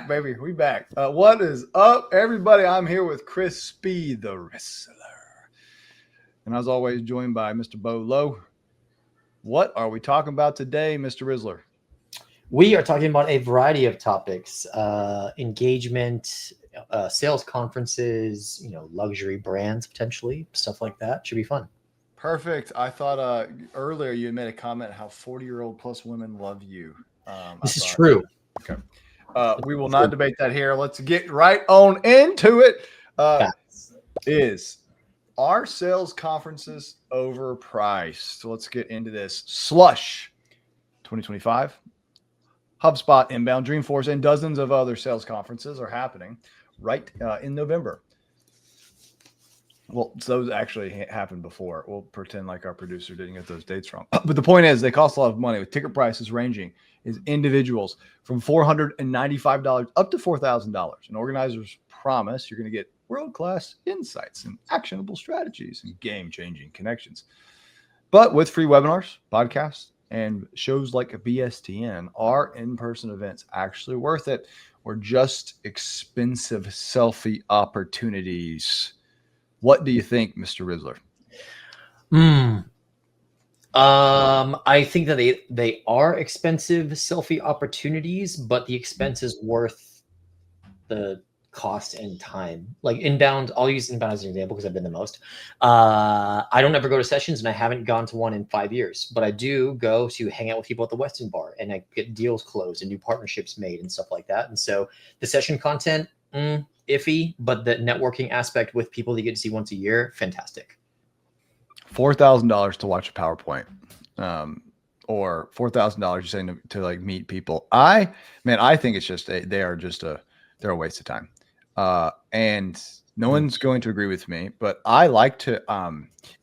baby. We back. What is up, everybody? I'm here with Crispy the Wrestler. And as always, joined by Mr. Bo Low. What are we talking about today, Mr. Rizzler? We are talking about a variety of topics, engagement, sales conferences, luxury brands, potentially, stuff like that. Should be fun. Perfect. I thought earlier you had made a comment how 40-year-old plus women love you. This is true. Okay. We will not debate that here. Let's get right on into it. Is our sales conferences overpriced? So let's get into this. Slush 2025. HubSpot, Inbound, Dreamforce, and dozens of other sales conferences are happening right in November. Well, those actually happened before. We'll pretend like our producer didn't get those dates wrong. But the point is, they cost a lot of money with ticket prices ranging as individuals from $495 up to $4,000. And organizers promise you're going to get world-class insights and actionable strategies and game-changing connections. But with free webinars, podcasts, and shows like a BSTN, are in-person events actually worth it, or just expensive selfie opportunities? What do you think, Mr. Rizzler? I think that they are expensive selfie opportunities, but the expense is worth the cost and time. Like Inbound, I'll use Inbound as an example because I've been the most. I don't ever go to sessions, and I haven't gone to one in 5 years, but I do go to hang out with people at the Westin Bar, and I get deals closed and new partnerships made and stuff like that. And so the session content, iffy, but the networking aspect with people that you get to see once a year, fantastic. $4,000 to watch a PowerPoint, or $4,000 you're saying to like meet people. I think it's just they're a waste of time. And no one's going to agree with me, but I like to,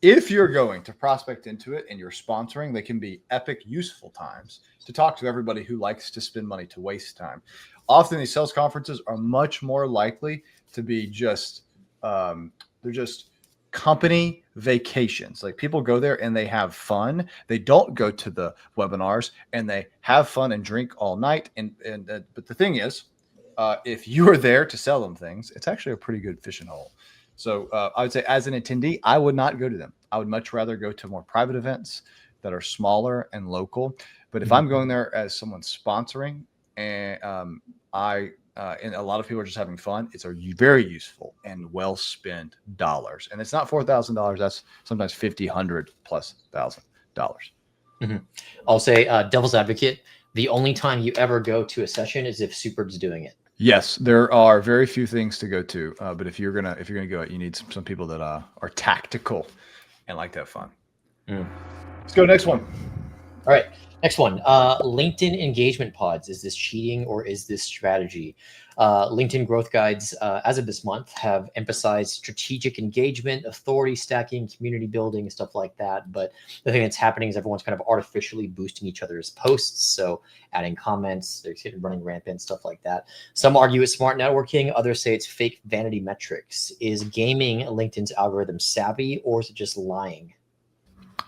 if you're going to prospect into it and you're sponsoring, they can be epic, useful times to talk to everybody who likes to spend money to waste time. Often these sales conferences are much more likely to be just, they're just company vacations. Like people go there and they have fun. They don't go to the webinars and they have fun and drink all night. But the thing is, if you are there to sell them things, it's actually a pretty good fishing hole. So I would say as an attendee, I would not go to them. I would much rather go to more private events that are smaller and local. But if I'm going there as someone sponsoring, and and a lot of people are just having fun, it's a very useful and well spent dollars. And it's not $4,000. That's sometimes $50, $100 plus $1,000. I'll say devil's advocate. The only time you ever go to a session is if Superb's doing it. Yes, there are very few things to go to, but if you're gonna go, you need some people that are tactical and like to have fun. Let's go to the next one. All right, next one. LinkedIn engagement pods. Is this cheating or is this strategy? LinkedIn growth guides, as of this month, have emphasized strategic engagement, authority stacking, community building, and stuff like that. But the thing that's happening is everyone's kind of artificially boosting each other's posts. So adding comments, they're running rampant, stuff like that. Some argue it's smart networking. Others say it's fake vanity metrics. Is gaming LinkedIn's algorithm savvy, or is it just lying?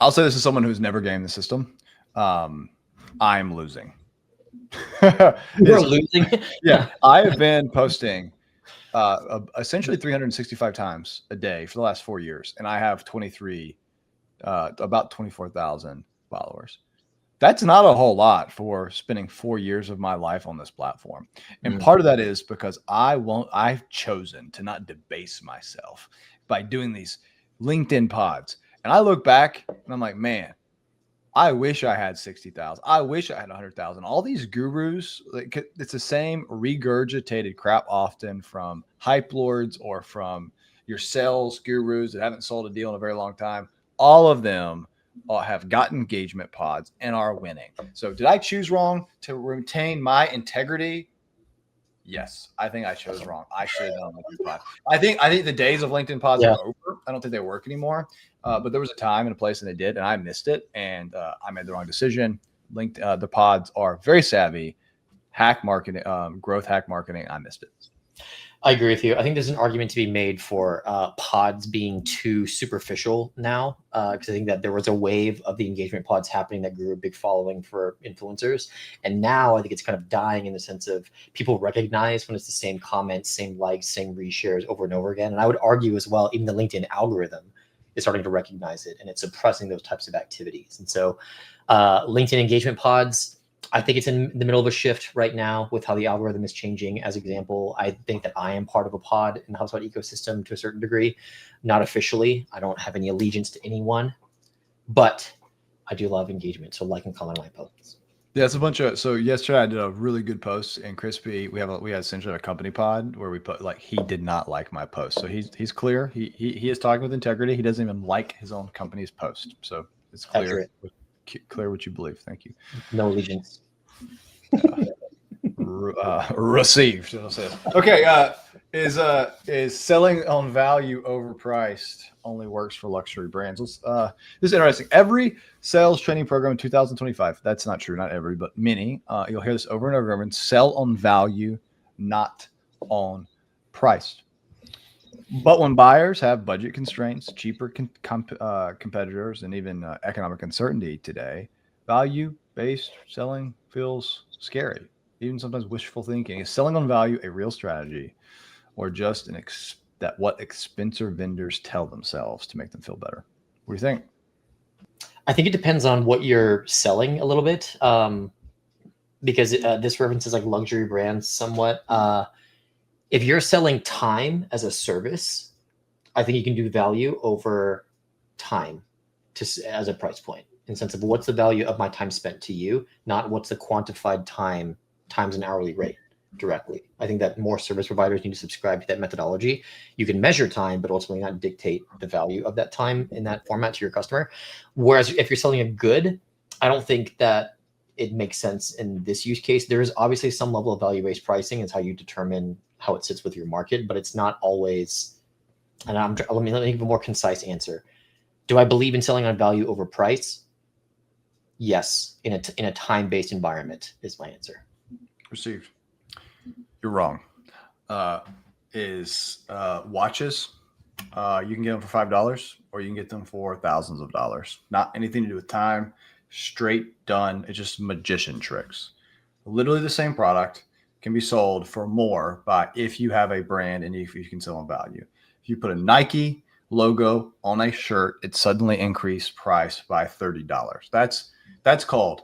I'll say this is someone who's never gamed the system. I'm losing. You're losing. Yeah, I have been posting essentially 365 times a day for the last 4 years, and I have about 24,000 followers. That's not a whole lot for spending 4 years of my life on this platform. And part of that is because I've chosen to not debase myself by doing these LinkedIn pods. And I look back and I'm like, man, I wish I had 60,000. I wish I had 100,000. All these gurus, it's the same regurgitated crap often from hype lords or from your sales gurus that haven't sold a deal in a very long time. All of them have got engagement pods and are winning. So did I choose wrong to retain my integrity? Yes, I think I chose wrong. I should have done LinkedIn pod. I think the days of LinkedIn pods are over. I don't think they work anymore. But there was a time and a place and they did, and I missed it, and I made the wrong decision. The pods are very savvy, hack marketing, growth hack marketing. I missed it. I agree with you. I think there's an argument to be made for pods being too superficial now, because I think that there was a wave of the engagement pods happening that grew a big following for influencers, and now I think it's kind of dying in the sense of people recognize when it's the same comments, same likes, same reshares over and over again. And I would argue as well, even the LinkedIn algorithm is starting to recognize it, and it's suppressing those types of activities. And so, LinkedIn engagement pods, I think it's in the middle of a shift right now with how the algorithm is changing. As example, I think that I am part of a pod in the HubSpot ecosystem to a certain degree, not officially. I don't have any allegiance to anyone, but I do love engagement. So like and comment on my posts. Yeah, it's a bunch of. So yesterday I did a really good post in Crispy. We had essentially a company pod where we put like he did not like my post. So he's clear. He is talking with integrity. He doesn't even like his own company's post. So it's clear. Accurate. Clear what you believe. Thank you. No allegiance. Received. Okay. Is selling on value overpriced only works for luxury brands? This is interesting. Every sales training program in 2025. That's not true. Not every, but many. You'll hear this over and over again. Sell on value, not on price. But when buyers have budget constraints, cheaper competitors, and even economic uncertainty today, value-based selling feels scary, even sometimes wishful thinking. Is selling on value a real strategy, or just what expensive vendors tell themselves to make them feel better? What do you think? I think it depends on what you're selling a little bit, because this references like luxury brands somewhat. If you're selling time as a service, I think you can do value over time as a price point, in the sense of what's the value of my time spent to you, not what's the quantified time times an hourly rate directly. I think that more service providers need to subscribe to that methodology. You can measure time, but ultimately not dictate the value of that time in that format to your customer. Whereas if you're selling a good, I don't think that it makes sense in this use case. There is obviously some level of value-based pricing. It's how you determine how it sits with your market, but it's not always. And let me give a more concise answer. Do I believe in selling on value over price? Yes, in a time-based environment is my answer. Received. You're wrong. Watches? You can get them for $5, or you can get them for thousands of dollars. Not anything to do with time. Straight done. It's just magician tricks. Literally the same product can be sold for more if you have a brand and if you can sell on value. If you put a Nike logo on a shirt, it suddenly increased price by $30. That's called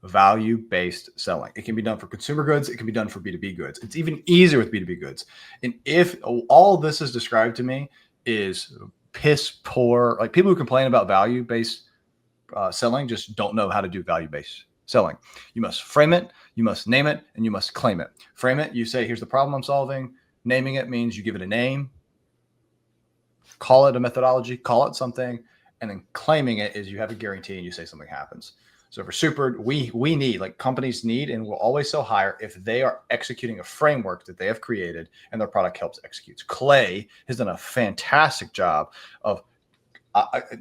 value-based selling. It can be done for consumer goods. It can be done for B2B goods. It's even easier with B2B goods. And if all this is described to me is piss poor, like people who complain about value-based selling just don't know how to do value-based selling. You must frame it, you must name it, and you must claim it. Frame it, you say, here's the problem I'm solving. Naming it means you give it a name, call it a methodology, call it something, and then claiming it is you have a guarantee and you say something happens. So for super, we need, like companies need and will always sell higher if they are executing a framework that they have created and their product helps execute. Clay has done a fantastic job of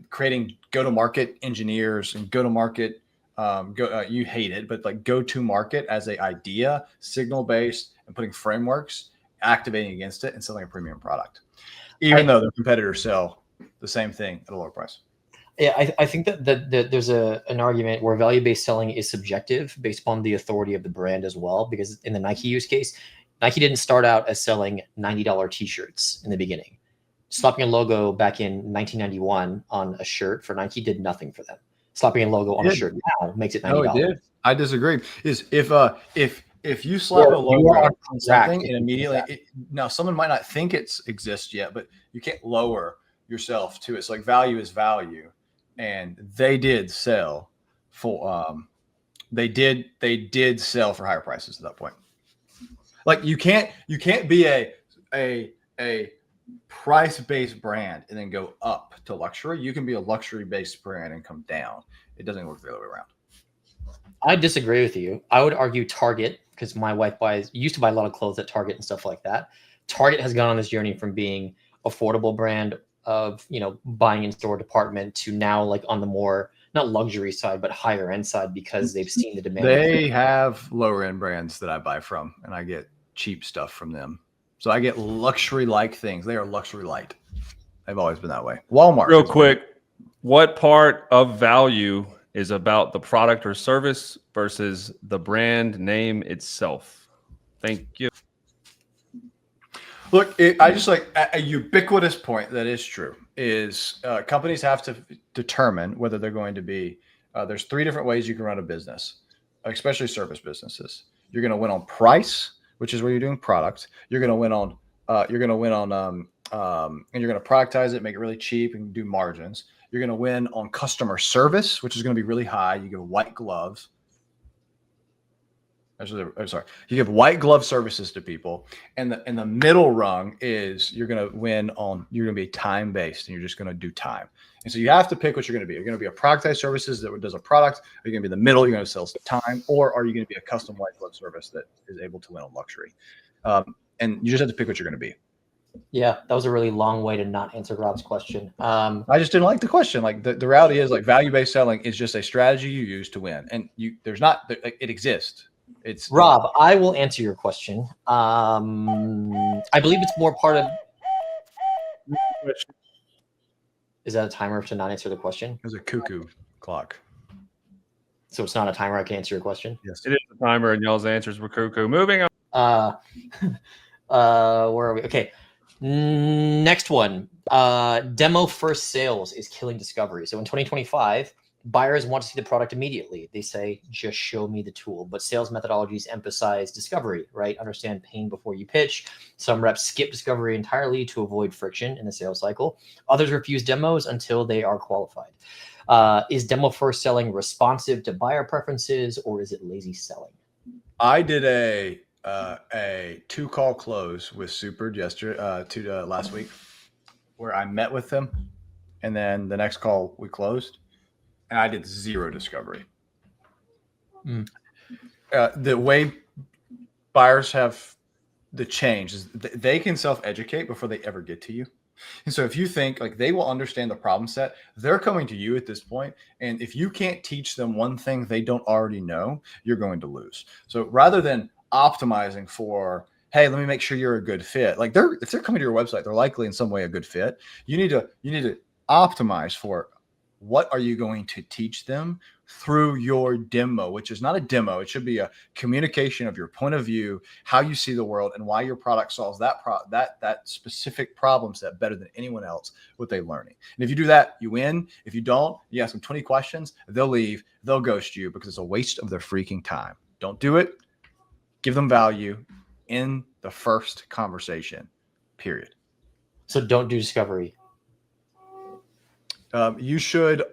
creating go-to-market engineers and go-to-market. You hate it, but like go-to-market as an idea, signal-based, and putting frameworks, activating against it, and selling a premium product, even though their competitors sell the same thing at a lower price. Yeah, I think that there's an argument where value-based selling is subjective based upon the authority of the brand as well. Because in the Nike use case, Nike didn't start out as selling $90 t-shirts in the beginning. Slapping a logo back in 1991 on a shirt for Nike did nothing for them. Slapping a logo on a shirt now makes it $90. No, it did. I disagree. Is if you slap a logo on something and immediately now someone might not think it exists yet, but you can't lower yourself to it. It's like value is value. And they did sell for they did sell for higher prices at that point. Like you can't be a price-based brand and then go up to luxury. You can be a luxury-based brand and come down. It doesn't work the other way around. I disagree with you. I would argue Target, because my wife used to buy a lot of clothes at Target and stuff like that. Target has gone on this journey from being affordable brand of, buying in store department to now like on the more not luxury side but higher end side, because they've seen the demand. They have lower end brands that I buy from and I get cheap stuff from them. So I get luxury-like things. They are luxury light. They've always been that way. Walmart. Real quick, what part of value is about the product or service versus the brand name itself? Thank you. Look, I just like a ubiquitous point that is true is companies have to determine whether they're going to be. There's 3 different ways you can run a business, especially service businesses. You're going to win on price, which is where you're doing product. You're going to win on. And you're going to productize it, make it really cheap, and do margins. You're going to win on customer service, which is going to be really high. You give white gloves. You give white glove services to people, and the middle rung is you're going to win on. You're going to be time based, and you're just going to do time. And so you have to pick what you're going to be. You're going to be a productized services that does a product. Are you going to be in the middle? You're going to sell time, or are you going to be a custom white glove service that is able to win on luxury? And you just have to pick what you're going to be. Yeah, that was a really long way to not answer Rob's question. I just didn't like the question. Like the reality is, like value-based selling is just a strategy you use to win, and it exists. It's Rob. I will answer your question. I believe it's more part of. Is that a timer to not answer the question? There's a cuckoo clock. So it's not a timer. I can answer your question. Yes, it is a timer, and y'all's answers were cuckoo. Moving on. Where are we? Okay. Next one. Demo first sales is killing discovery. So in 2025, buyers want to see the product immediately. They say, just show me the tool. But sales methodologies emphasize discovery, right? Understand pain before you pitch. Some reps skip discovery entirely to avoid friction in the sales cycle. Others refuse demos until they are qualified. Is demo first selling responsive to buyer preferences, or is it lazy selling? I did a 2-call close with Super last week, where I met with them, and then the next call we closed, and I did 0 discovery. The way buyers have the change is they can self-educate before they ever get to you. And so if you think like they will understand the problem set, they're coming to you at this point. And if you can't teach them one thing they don't already know, you're going to lose. So rather than optimizing for, hey, let me make sure you're a good fit. Like if they're coming to your website, they're likely in some way a good fit. You need to optimize for what are you going to teach them through your demo, which is not a demo. It should be a communication of your point of view, how you see the world, and why your product solves that specific problem set better than anyone else with a learning. And if you do that, you win. If you don't, you ask them 20 questions, they'll leave, they'll ghost you because it's a waste of their freaking time. Don't do it. Give them value in the first conversation, period. So don't do discovery. You should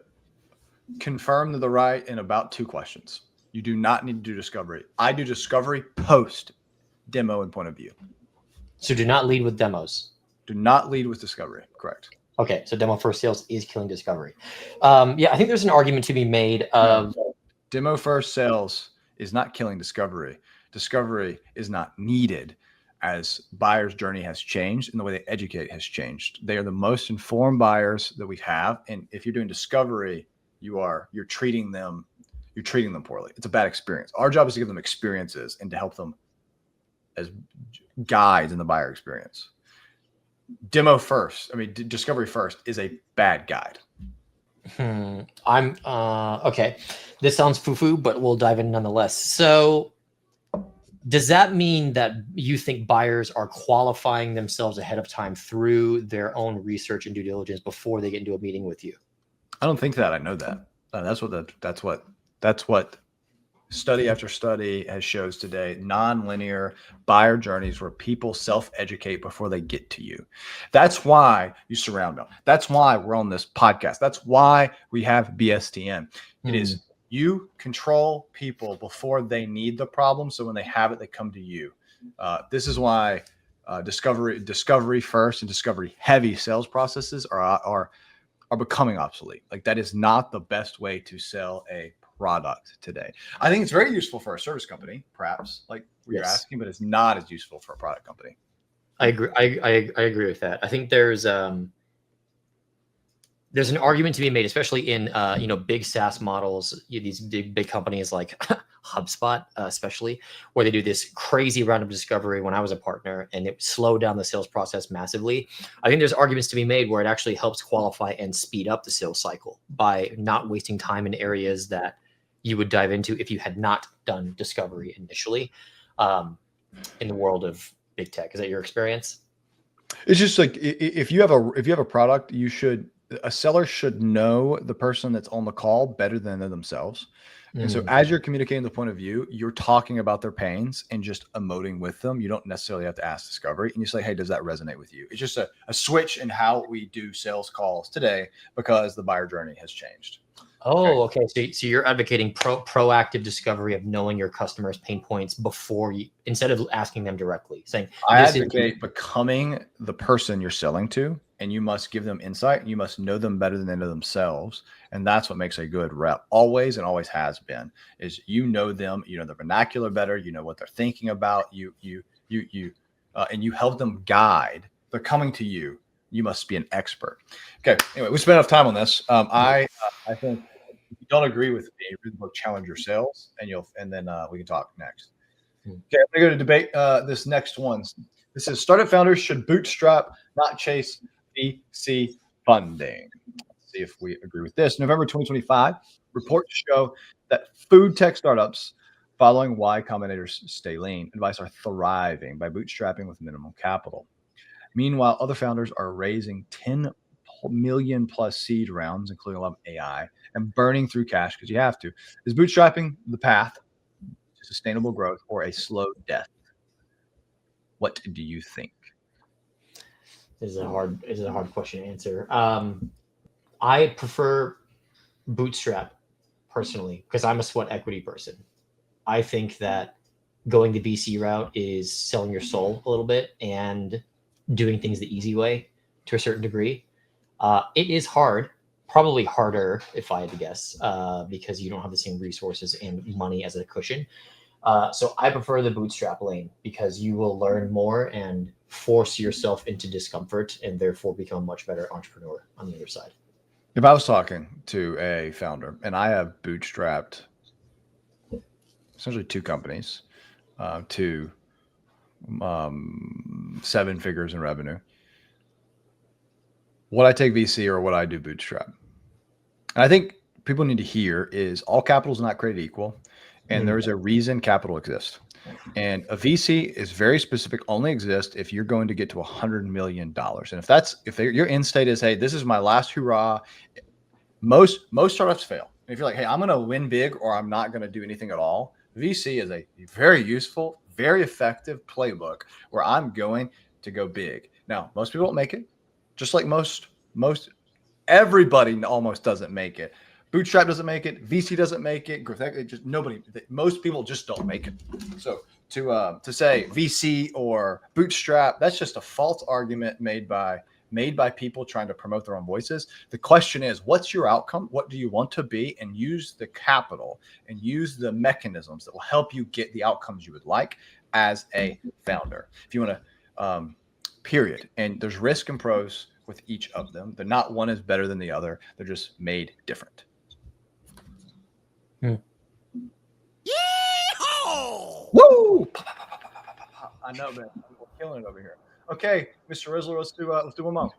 confirm the right in about 2 questions. You do not need to do discovery. I do discovery post demo and point of view. So do not lead with demos. Do not lead with discovery. Correct. Okay, so demo first sales is killing discovery. Yeah, I think there's an argument to be made of demo first sales is not killing discovery. Discovery is not needed as buyers' journey has changed and the way they educate has changed. They are the most informed buyers that we have. And if you're doing discovery, you're treating them poorly. It's a bad experience. Our job is to give them experiences and to help them as guides in the buyer experience. Discovery first is a bad guide. I'm okay. This sounds foo-foo, but we'll dive in nonetheless. So does that mean that you think buyers are qualifying themselves ahead of time through their own research and due diligence before they get into a meeting with you? I don't think that. I know that. That's what study after study has shows today. Non-linear buyer journeys where people self-educate before they get to you. That's why you surround them. That's why we're on this podcast. That's why we have BSTN. It is you control people before they need the problem. So when they have it, they come to you. This is why discovery first and discovery heavy sales processes are becoming obsolete. Like that is not the best way to sell a product today. I think it's very useful for a service company, perhaps, like you're asking, but it's not as useful for a product company. I agree. I agree with that. I think there's an argument to be made, especially in big SaaS models. These big companies like HubSpot, especially, where they do this crazy round of discovery when I was a partner, and it slowed down the sales process massively. I think there's arguments to be made where it actually helps qualify and speed up the sales cycle by not wasting time in areas that you would dive into if you had not done discovery initially. In the world of big tech, is that your experience? It's just like if you have a product, a seller should know the person that's on the call better than themselves. And so as you're communicating the point of view, you're talking about their pains and just emoting with them. You don't necessarily have to ask discovery, and you say, hey, does that resonate with you? It's just a switch in how we do sales calls today because the buyer journey has changed. Oh, okay. So you're advocating proactive discovery of knowing your customers' pain points before you, instead of asking them directly, saying, I advocate becoming the person you're selling to, and you must give them insight, and you must know them better than they know themselves. And that's what makes a good rep, always and always has been, is you know them, you know their vernacular better, you know what they're thinking about, and you help them guide. They're coming to you. You must be an expert. Okay. Anyway, we spent enough time on this. I think if you don't agree with me, read the book Challenge Your Sales, and then we can talk next. Okay, I'm going to debate this next one. This is startup founders should bootstrap, not chase VC funding. Let's see if we agree with this. November 2025, reports show that food tech startups following Y Combinator's stay lean advice are thriving by bootstrapping with minimal capital. Meanwhile, other founders are raising 10 million plus seed rounds, including a lot of AI, and burning through cash because you have to. Is bootstrapping the path to sustainable growth or a slow death? What do you think? This is a hard question to answer. I prefer bootstrap personally because I'm a sweat equity person. I think that going the VC route is selling your soul a little bit and doing things the easy way to a certain degree. It is hard, probably harder if I had to guess, because you don't have the same resources and money as a cushion. So I prefer the bootstrap lane because you will learn more and force yourself into discomfort and therefore become a much better entrepreneur on the other side. If I was talking to a founder and I have bootstrapped essentially 2 companies to 7 figures in revenue, would I take VC or would I do bootstrap? And I think people need to hear is all capital is not created equal, and there is a reason capital exists. And a VC is very specific, only exists if you're going to get to $100 million. And if your end state is, hey, this is my last hurrah, most startups fail. If you're like, hey, I'm going to win big or I'm not going to do anything at all, VC is a very useful, very effective playbook where I'm going to go big. Now, most people don't make it, just like most everybody almost doesn't make it. Bootstrap doesn't make it. VC doesn't make it. Most people just don't make it. So to say VC or bootstrap, that's just a false argument made by people trying to promote their own voices. The question is, what's your outcome? What do you want to be? And use the capital and use the mechanisms that will help you get the outcomes you would like as a founder. If you want to, period. And there's risk and pros with each of them. They're not one is better than the other. They're just made different. Yeehaw! Woo! I know, man. We're killing it over here. Okay, Mr. Rizzler, let's do one more.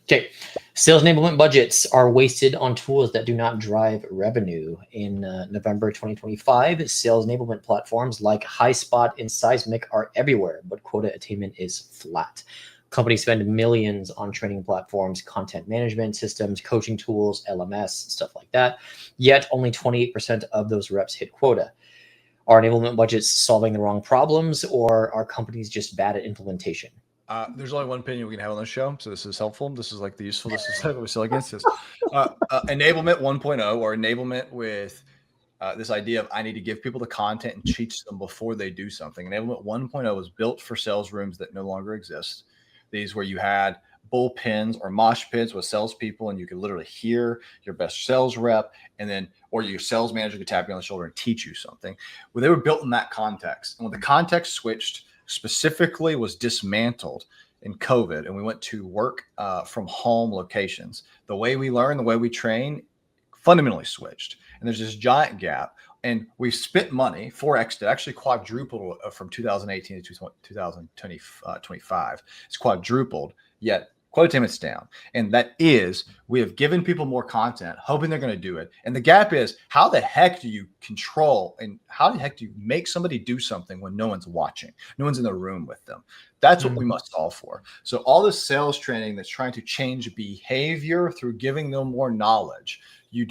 Okay. Sales enablement budgets are wasted on tools that do not drive revenue. In November 2025, sales enablement platforms like HighSpot and Seismic are everywhere, but quota attainment is flat. Companies spend millions on training platforms, content management systems, coaching tools, LMS, stuff like that. Yet only 28% of those reps hit quota. Are enablement budgets solving the wrong problems, or are companies just bad at implementation? There's only one opinion we can have on this show, so this is helpful. This is like the useful. This is what we sell against this. Enablement 1.0, or enablement with this idea of I need to give people the content and teach them before they do something. Enablement 1.0 was built for sales rooms that no longer exist. These where you had bullpens or mosh pits with salespeople, and you could literally hear your best sales rep, and then or your sales manager could tap you on the shoulder and teach you something. Well, they were built in that context, and when the context switched, specifically was dismantled in COVID, and we went to work from home locations. The way we learn, the way we train, fundamentally switched. and there's this giant gap. And we spent money, 4x, actually quadrupled from 2018 to 2025. It's quadrupled, yet quote attainment's down. And that is, we have given people more content, hoping they're going to do it. And the gap is, how the heck do you control and how the heck do you make somebody do something when no one's watching? No one's in the room with them. That's what we must solve for. So all this sales training that's trying to change behavior through giving them more knowledge, you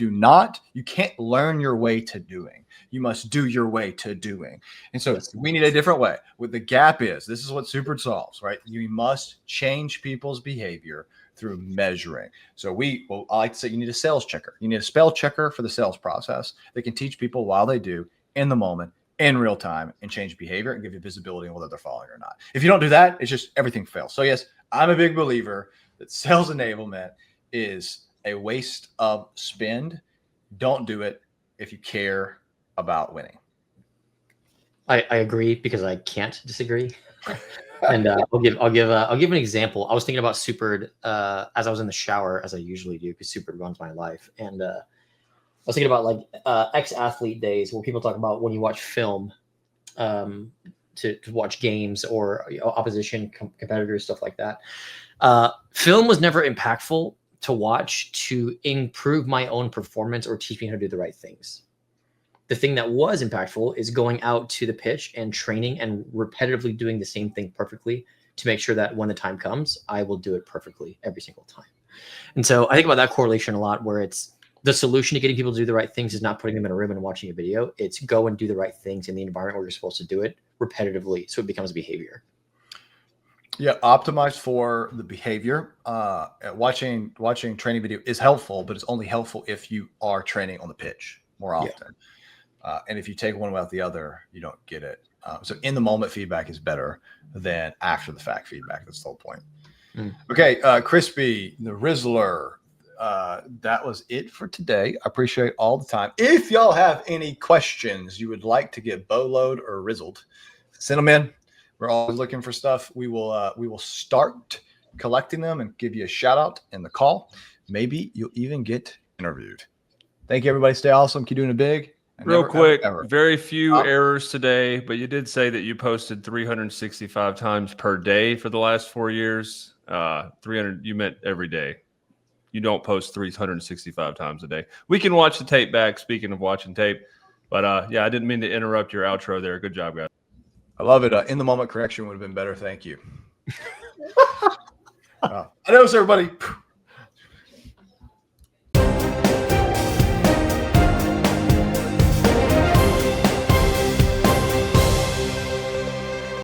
can't learn your way to doing. You must do your way to doing. And so we need a different way. What the gap is, this is what Super solves, right? You must change people's behavior through measuring. So I like to say you need a sales checker. You need a spell checker for the sales process that can teach people while they do in the moment, in real time, and change behavior and give you visibility on whether they're following or not. If you don't do that, it's just everything fails. So yes, I'm a big believer that sales enablement is a waste of spend. Don't do it if you care about winning. I agree because I can't disagree. And I'll give an example. I was thinking about Supered as I was in the shower, as I usually do, because Supered runs my life. And I was thinking about like ex-athlete days where people talk about when you watch film to watch games or opposition competitors, stuff like that. Film was never impactful to watch to improve my own performance or teach me how to do the right things. The thing that was impactful is going out to the pitch and training and repetitively doing the same thing perfectly to make sure that when the time comes, I will do it perfectly every single time. And so I think about that correlation a lot, where it's the solution to getting people to do the right things is not putting them in a room and watching a video. It's go and do the right things in the environment where you're supposed to do it repetitively, so it becomes behavior. Yeah, optimize for the behavior. Watching training video is helpful, but it's only helpful if you are training on the pitch more often. Yeah. And if you take one without the other, you don't get it. So in the moment feedback is better than after the fact feedback. That's the whole point. Okay, Crispy, the Rizzler. That was it for today. I appreciate all the time. If y'all have any questions you would like to get bowload or rizzled, send them in. We're always looking for stuff. We will start collecting them and give you a shout out in the call. Maybe you'll even get interviewed. Thank you, everybody. Stay awesome. Keep doing it big. Real quick, very few errors today, but you did say that you posted 365 times per day for the last 4 years. 300, you meant every day. You don't post 365 times a day. We can watch the tape back, speaking of watching tape. But yeah, I didn't mean to interrupt your outro there. Good job, guys. I love it. In the moment correction would have been better. Thank you. Adios, everybody.